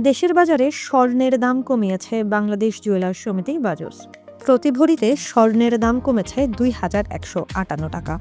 দেশের বাজারে স্বর্ণের দাম কমিয়েছে বাংলাদেশ জুয়েলার্স সমিতি বাজস। প্রতি ভরিতে স্বর্ণের দাম কমেছে ২,১৫৮ টাকা।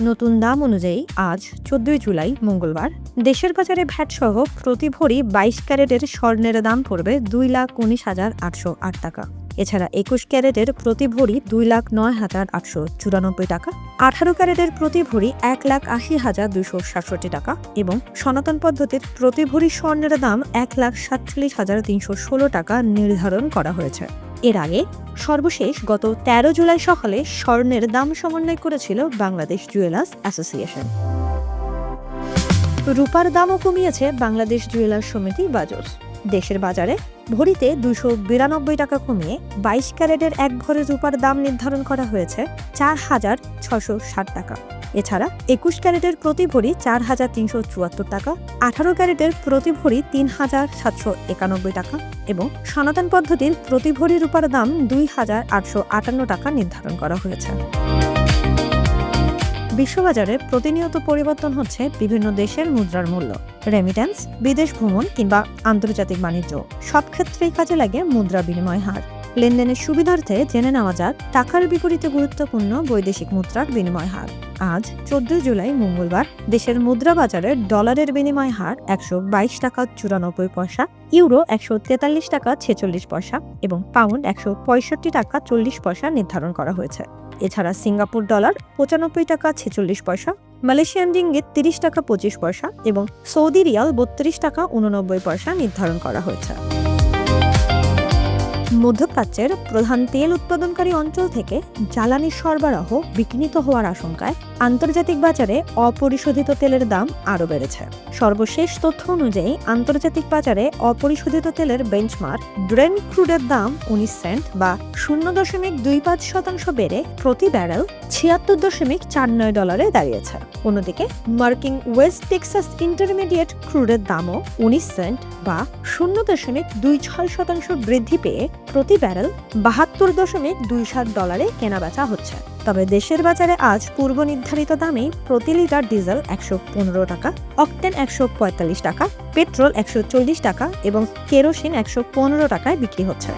নতুন দাম অনুযায়ী আজ ১৪ জুলাই মঙ্গলবার দেশের বাজারে ভ্যাট সহ প্রতি ভরি ২২ ক্যারেটের স্বর্ণের দাম পড়বে ২,১৯,৮০৮ টাকা। এছাড়া ২১ ক্যারেটের প্রতি ভরি ২,০৯,৮৯৪ টাকা, ১৮ ক্যারেটের প্রতি ভরি ১,৮০,২৬৭ টাকা এবং সনাতন পদ্ধতির প্রতি ভরি স্বর্ণের দাম ১,৪৭,৩১৬ টাকা নির্ধারণ করা হয়েছে। এর আগে সর্বশেষ গত ১৩ জুলাই সকালে স্বর্ণের দাম সমন্বয় করেছিল বাংলাদেশ জুয়েলার্স অ্যাসোসিয়েশন। রূপার দামও কমিয়েছে বাংলাদেশ জুয়েলার্স সমিতি বাজস। দেশের বাজারে ভরিতে ২৯২ টাকা কমিয়ে ২২ ক্যারেটের এক ভরি রূপার দাম নির্ধারণ করা হয়েছে ৪,৬৬০ টাকা। এছাড়া ২১ ক্যারেটের প্রতি ভরি ৪,৩৭৪ টাকা, ১৮ ক্যারেটের প্রতি ভরি ৩,৭৯১ টাকা এবং সনাতন পদ্ধতির প্রতি ভরি রূপার দাম ২,৮৫৮ টাকা নির্ধারণ করা হয়েছে। বিশ্ববাজারে প্রতিনিয়ত পরিবর্তন হচ্ছে বিভিন্ন দেশের মুদ্রার মূল্য। রেমিট্যান্স, বিদেশ ভ্রমণ কিংবা আন্তর্জাতিক বাণিজ্য সব ক্ষেত্রেই কাজে লাগে মুদ্রা বিনিময় হার। লেনদেনের সুবিধার্থে জেনে নেওয়া যাক টাকার বিপরীতে গুরুত্বপূর্ণ বৈদেশিক মুদ্রার বিনিময় হার। আজ ১৪ জুলাই মঙ্গলবার দেশের মুদ্রা বাজারে ডলারের বিনিময় হার ১২২ টাকা ৯৪ পয়সা, ইউরো ১৪৩ টাকা ৪৬ পয়সা এবং পাউন্ড ১৬৫ টাকা ৪০ পয়সা নির্ধারণ করা হয়েছে। এছাড়া সিঙ্গাপুর ডলার ৯৫ টাকা ৪৬ পয়সা, মালয়েশিয়ান রিঙ্গিত ৩০ টাকা ২৫ পয়সা এবং সৌদি রিয়াল ৩২ টাকা ৮৯ পয়সা নির্ধারণ করা হয়েছে। মধ্যপ্রাচ্যের প্রধান তেল উৎপাদনকারী অঞ্চল থেকে জ্বালানি সরবরাহ বিঘ্নিত হওয়ার আশঙ্কায় আন্তর্জাতিক বাজারে অপরিশোধিত তেলের দাম আরও বেড়েছে। সর্বশেষ তথ্য অনুযায়ী আন্তর্জাতিক বাজারে অপরিশোধিত তেলের বেঞ্চমার্ক ব্রেন্ট ক্রুডের দাম ১৯ সেন্ট বা ০.২৫% বেড়ে প্রতি ব্যারেল $৭৬.৪৯ দাঁড়িয়েছে। অন্যদিকে মার্কিন ওয়েস্ট টেক্সাস ইন্টারমিডিয়েট ক্রুডের দামও ১৯ সেন্ট বা ০.২৬% বৃদ্ধি পেয়ে প্রতি ব্যারেল $৭২.২৭ কেনাবেচা হচ্ছে। তবে দেশের বাজারে আজ পূর্ব নির্ধারিত দামেই প্রতি লিটার ডিজেল ১১৫ টাকা, অকটেন ১৪৫ টাকা, পেট্রোল ১৪০ টাকা এবং কেরোসিন ১১৫ টাকায় বিক্রি হচ্ছে।